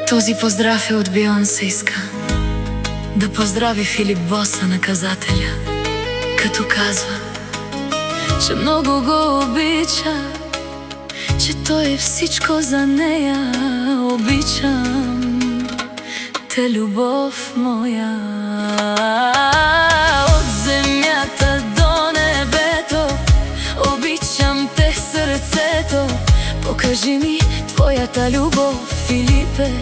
Този поздрав е од Бионсе, иска да поздрави Филип Боса, наказателя, като казва, че много го обича, че той е всичко за нея. Обичам те, любов моя, от земята до небето. Обичам те, сърцето, покажи ми твоята любов, Филипе.